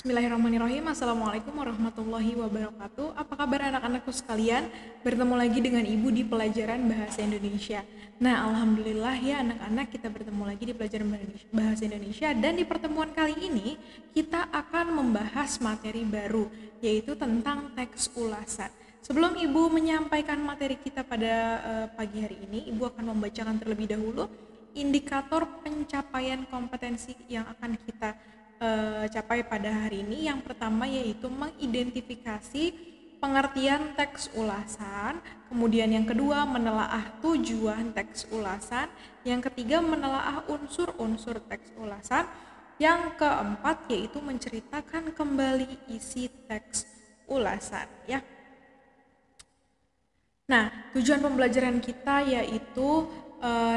Bismillahirrahmanirrahim. Assalamualaikum warahmatullahi wabarakatuh. Apa kabar anak-anakku sekalian? Bertemu lagi dengan Ibu di pelajaran Bahasa Indonesia. Nah, alhamdulillah ya anak-anak, kita bertemu lagi di pelajaran Bahasa Indonesia, dan di pertemuan kali ini kita akan membahas materi baru, yaitu tentang teks ulasan. Sebelum Ibu menyampaikan materi kita pada pagi hari ini, Ibu akan membacakan terlebih dahulu indikator pencapaian kompetensi yang akan kita capai pada hari ini. Yang pertama yaitu mengidentifikasi pengertian teks ulasan, kemudian yang kedua menelaah tujuan teks ulasan, yang ketiga menelaah unsur-unsur teks ulasan, yang keempat yaitu menceritakan kembali isi teks ulasan ya. Nah, tujuan pembelajaran kita yaitu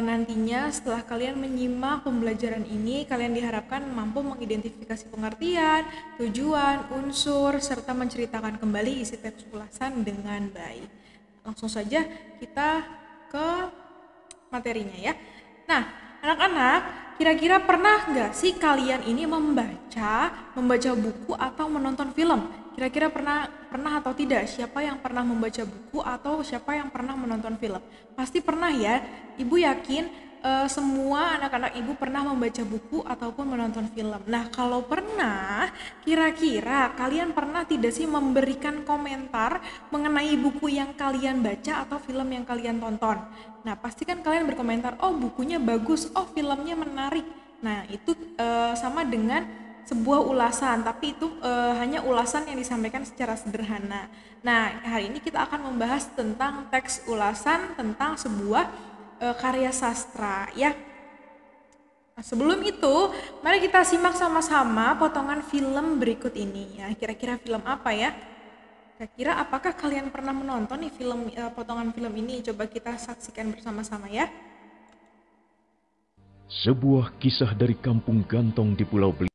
nantinya setelah kalian menyimak pembelajaran ini, kalian diharapkan mampu mengidentifikasi pengertian, tujuan, unsur, serta menceritakan kembali isi teks ulasan dengan baik. Langsung saja kita ke materinya ya. Nah, anak-anak, kira-kira pernah nggak sih kalian ini membaca buku atau menonton film? Kira-kira pernah atau tidak? Siapa yang pernah membaca buku atau siapa yang pernah menonton film? Pasti pernah ya. Ibu yakin semua anak-anak ibu pernah membaca buku ataupun menonton film. Nah, kalau pernah, kira-kira kalian pernah tidak sih memberikan komentar mengenai buku yang kalian baca atau film yang kalian tonton? Nah, pasti kan kalian berkomentar, oh bukunya bagus, oh filmnya menarik. Nah, itu sama dengan sebuah ulasan, tapi itu hanya ulasan yang disampaikan secara sederhana. Nah, hari ini kita akan membahas tentang teks ulasan, tentang sebuah karya sastra ya. Nah, sebelum itu, mari kita simak sama-sama potongan film berikut ini ya. Kira-kira film apa ya? Kira-kira apakah kalian pernah menonton nih potongan film ini? Coba kita saksikan bersama-sama ya. Sebuah kisah dari kampung gantong di Pulau Belitung.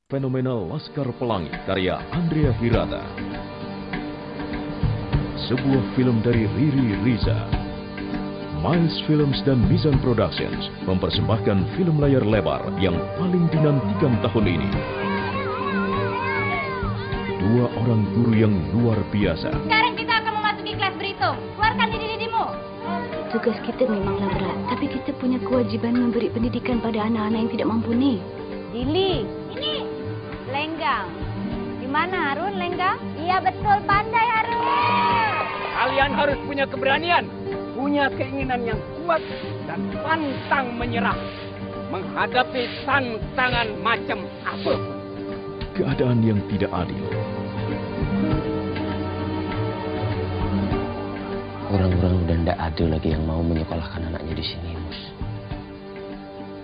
Fenomenal Laskar Pelangi karya Andrea Hirata. Sebuah film dari Riri Riza. Miles Films dan Mizan Productions mempersembahkan film layar lebar yang paling dinantikan tahun ini. Dua orang guru yang luar biasa. Sekarang kita akan memasuki kelas berhitung. Keluarkan diri-dirimu. Tugas kita memanglah berat, tapi kita punya kewajiban memberi pendidikan pada anak-anak yang tidak mampu nih. Dili, ini Lenggang. Di mana Harun, Lenggang? Iya betul, pandai Harun. Kalian harus punya keberanian, punya keinginan yang kuat dan pantang menyerah menghadapi tantangan macam apa. Keadaan yang tidak adil. Orang-orang udah tidak ada lagi yang mau menyekolahkan anaknya di sini, Mus.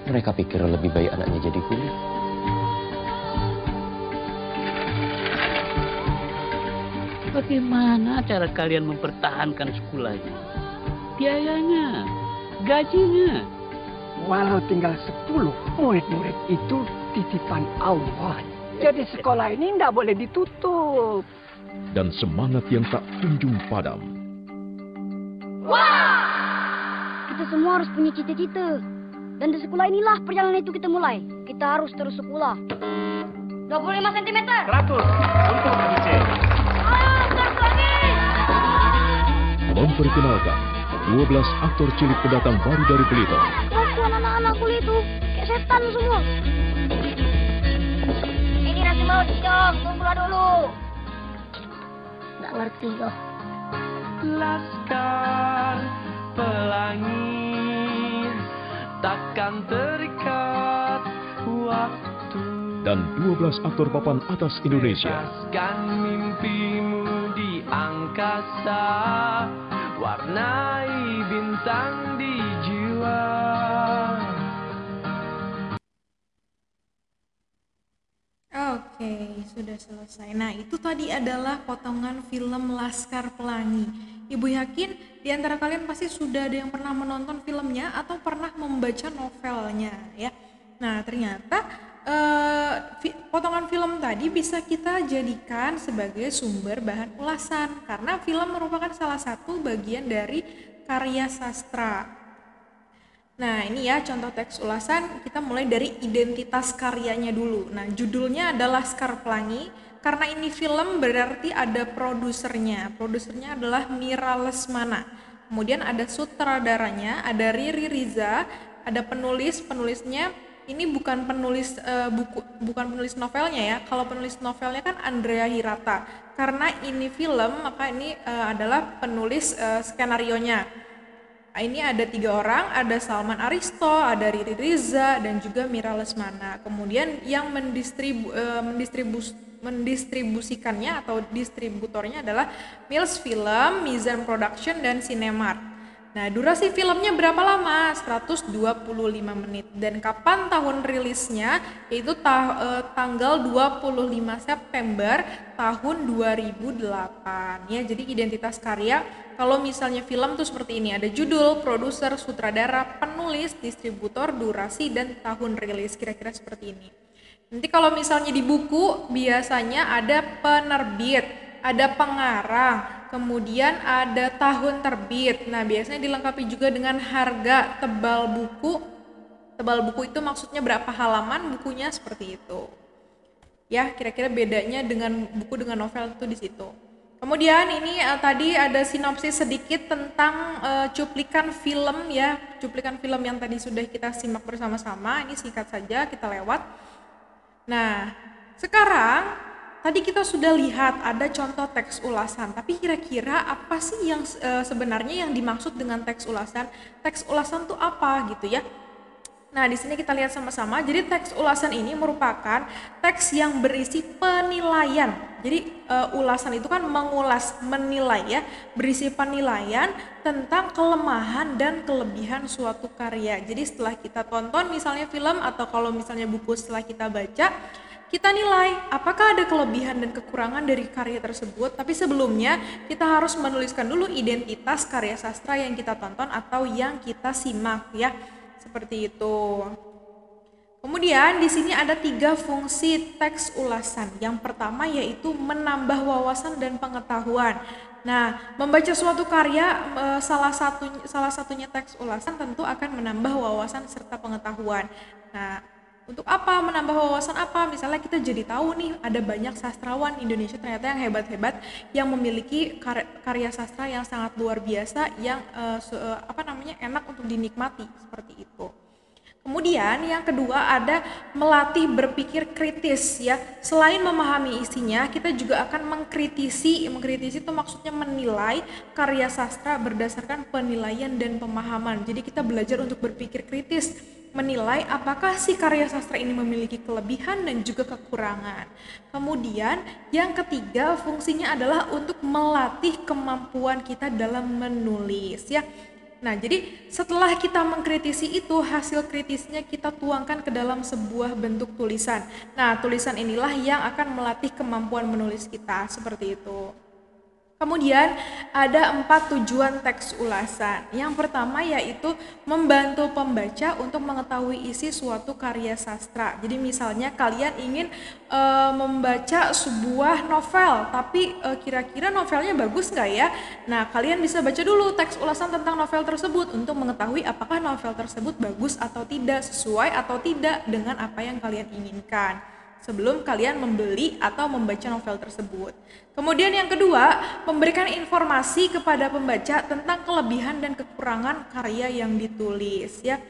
Mereka pikir lebih baik anaknya jadi guru. Bagaimana cara kalian mempertahankan sekolahnya? Biayanya, gajinya. Walau tinggal 10 murid-murid itu titipan Allah. Jadi sekolah ini tidak boleh ditutup. Dan semangat yang tak kunjung padam. Kita semua harus punya cita-cita. Dan di sekolah inilah perjalanan itu kita mulai. Kita harus terus sekolah. 25 cm. 100 untuk dicek. Ayo, terus lagi. Memperkenalkan 12 aktor cilik pendatang baru dari Belitung. Kelakuan anak-anak kuliah itu kayak setan semua. Ini nasi mau dicok, tunggu dulu. Nggak ngerti loh. Laskar Pelangi takkan terikat waktu. Dan 12 aktor papan atas Indonesia. Bebaskan mimpimu di angkasa, warnai bintang di jiwa. Oke, sudah selesai. Nah, itu tadi adalah potongan film Laskar Pelangi. Ibu yakin di antara kalian pasti sudah ada yang pernah menonton filmnya atau pernah membaca novelnya ya. Nah, ternyata potongan film tadi bisa kita jadikan sebagai sumber bahan ulasan karena film merupakan salah satu bagian dari karya sastra. Nah, ini ya contoh teks ulasan, kita mulai dari identitas karyanya dulu. Nah, judulnya adalah Laskar Pelangi. Karena ini film berarti ada produsernya. Produsernya adalah Mira Lesmana. Kemudian ada sutradaranya, ada Riri Riza, ada penulisnya. Ini bukan penulis bukan penulis novelnya ya. Kalau penulis novelnya kan Andrea Hirata. Karena ini film, maka ini adalah penulis skenarionya. Ini ada 3 orang, ada Salman Aristo, ada Riri Riza, dan juga Mira Lesmana. Kemudian yang mendistribusikannya atau distributornya adalah Mills Film, Mizan Production, dan Cinemark. Nah, durasi filmnya berapa lama? 125 menit. Dan kapan tahun rilisnya? Yaitu tanggal 25 September tahun 2008. Ya, jadi identitas karya, kalau misalnya film tuh seperti ini, ada judul, produser, sutradara, penulis, distributor, durasi, dan tahun rilis, kira-kira seperti ini. Nanti kalau misalnya di buku, biasanya ada penerbit, ada pengarang, kemudian ada tahun terbit. Nah, biasanya dilengkapi juga dengan harga tebal buku. Tebal buku itu maksudnya berapa halaman bukunya, seperti itu. Ya, kira-kira bedanya dengan buku dengan novel itu di situ. Kemudian ini tadi ada sinopsis sedikit tentang cuplikan film ya, cuplikan film yang tadi sudah kita simak bersama-sama. Ini singkat saja, kita lewat. Nah, sekarang tadi kita sudah lihat ada contoh teks ulasan, tapi kira-kira apa sih yang sebenarnya yang dimaksud dengan teks ulasan? Teks ulasan itu apa gitu ya? Nah, di sini kita lihat sama-sama. Jadi teks ulasan ini merupakan teks yang berisi penilaian. Jadi ulasan itu kan mengulas, menilai ya, berisi penilaian tentang kelemahan dan kelebihan suatu karya. Jadi setelah kita tonton misalnya film atau kalau misalnya buku setelah kita baca, kita nilai apakah ada kelebihan dan kekurangan dari karya tersebut. Tapi sebelumnya kita harus menuliskan dulu identitas karya sastra yang kita tonton atau yang kita simak ya. Seperti itu. Kemudian di sini ada 3 fungsi teks ulasan. Yang pertama yaitu menambah wawasan dan pengetahuan. Nah, membaca suatu karya salah satunya teks ulasan tentu akan menambah wawasan serta pengetahuan. Nah, untuk apa menambah wawasan apa? Misalnya kita jadi tahu nih ada banyak sastrawan Indonesia ternyata yang hebat-hebat yang memiliki karya sastra yang sangat luar biasa yang enak untuk dinikmati seperti itu. Kemudian yang kedua ada melatih berpikir kritis ya. Selain memahami isinya, kita juga akan mengkritisi. Mengkritisi itu maksudnya menilai karya sastra berdasarkan penilaian dan pemahaman. Jadi kita belajar untuk berpikir kritis, menilai apakah si karya sastra ini memiliki kelebihan dan juga kekurangan. Kemudian yang ketiga fungsinya adalah untuk melatih kemampuan kita dalam menulis ya. Nah, jadi setelah kita mengkritisi itu, hasil kritisnya kita tuangkan ke dalam sebuah bentuk tulisan. Nah, tulisan inilah yang akan melatih kemampuan menulis kita, seperti itu. Kemudian ada 4 tujuan teks ulasan. Yang pertama yaitu membantu pembaca untuk mengetahui isi suatu karya sastra. Jadi misalnya kalian ingin membaca sebuah novel, tapi kira-kira novelnya bagus nggak ya? Nah, kalian bisa baca dulu teks ulasan tentang novel tersebut untuk mengetahui apakah novel tersebut bagus atau tidak, sesuai atau tidak dengan apa yang kalian inginkan sebelum kalian membeli atau membaca novel tersebut. Kemudian yang kedua, memberikan informasi kepada pembaca tentang kelebihan dan kekurangan karya yang ditulis ya.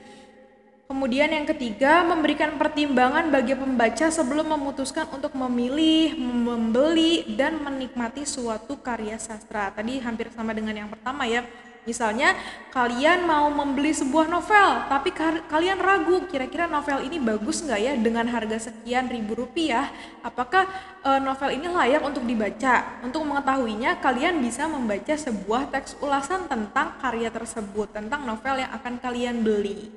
Kemudian yang ketiga, memberikan pertimbangan bagi pembaca sebelum memutuskan untuk memilih, membeli, dan menikmati suatu karya sastra. Tadi hampir sama dengan yang pertama ya. Misalnya kalian mau membeli sebuah novel, tapi kalian ragu kira-kira novel ini bagus nggak ya dengan harga sekian ribu rupiah, apakah novel ini layak untuk dibaca? Untuk mengetahuinya kalian bisa membaca sebuah teks ulasan tentang karya tersebut, tentang novel yang akan kalian beli.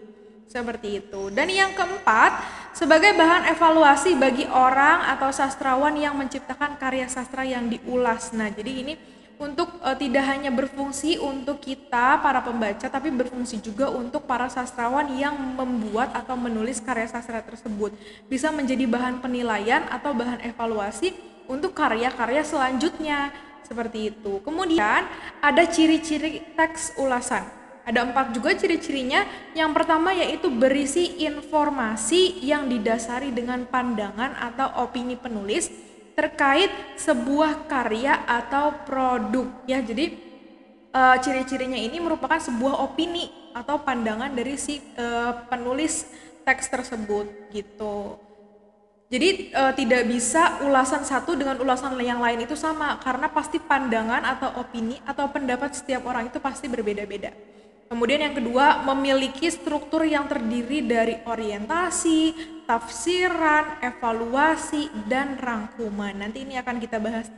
Seperti itu. Dan yang keempat, sebagai bahan evaluasi bagi orang atau sastrawan yang menciptakan karya sastra yang diulas. Nah, jadi ini untuk tidak hanya berfungsi untuk kita para pembaca, tapi berfungsi juga untuk para sastrawan yang membuat atau menulis karya sastra tersebut. Bisa menjadi bahan penilaian atau bahan evaluasi untuk karya-karya selanjutnya, seperti itu. Kemudian ada ciri-ciri teks ulasan. Ada 4 juga ciri-cirinya. Yang pertama yaitu berisi informasi yang didasari dengan pandangan atau opini penulis terkait sebuah karya atau produk ya. Jadi ciri-cirinya ini merupakan sebuah opini atau pandangan dari si penulis teks tersebut gitu. Jadi tidak bisa ulasan satu dengan ulasan yang lain itu sama, karena pasti pandangan atau opini atau pendapat setiap orang itu pasti berbeda-beda. Kemudian yang kedua, memiliki struktur yang terdiri dari orientasi, tafsiran, evaluasi, dan rangkuman. Nanti ini akan kita bahas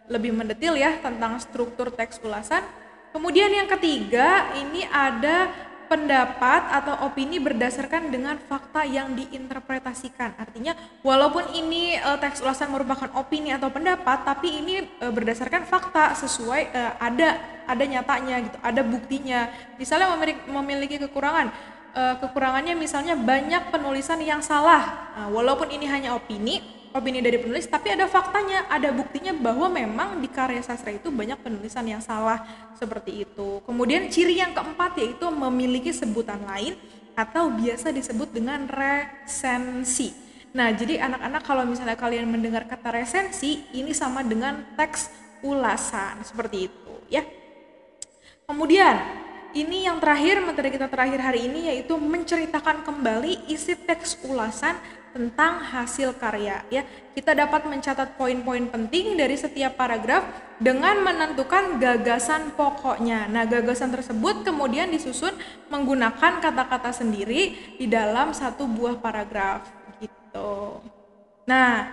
lebih mendetil ya tentang struktur teks ulasan. Kemudian yang ketiga, ini ada pendapat atau opini berdasarkan dengan fakta yang diinterpretasikan. Artinya walaupun ini teks ulasan merupakan opini atau pendapat, tapi ini berdasarkan fakta sesuai ada nyatanya gitu, ada buktinya. Misalnya memiliki kekurangan, kekurangannya misalnya banyak penulisan yang salah. Nah, walaupun ini hanya opini dari penulis, tapi ada faktanya, ada buktinya bahwa memang di karya sastra itu banyak penulisan yang salah, seperti itu. Kemudian ciri yang keempat yaitu memiliki sebutan lain atau biasa disebut dengan resensi. Nah, jadi anak-anak kalau misalnya kalian mendengar kata resensi, ini sama dengan teks ulasan, seperti itu ya. Kemudian ini yang terakhir, materi kita terakhir hari ini yaitu menceritakan kembali isi teks ulasan tentang hasil karya ya. Kita dapat mencatat poin-poin penting dari setiap paragraf dengan menentukan gagasan pokoknya. Nah, gagasan tersebut kemudian disusun menggunakan kata-kata sendiri di dalam satu buah paragraf gitu. Nah,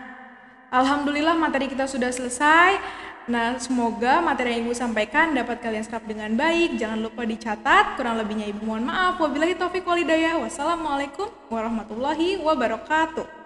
alhamdulillah materi kita sudah selesai. Nah, semoga materi yang Ibu sampaikan dapat kalian serap dengan baik. Jangan lupa dicatat. Kurang lebihnya Ibu mohon maaf. Wabillahi taufiq wal hidayah. Wassalamualaikum warahmatullahi wabarakatuh.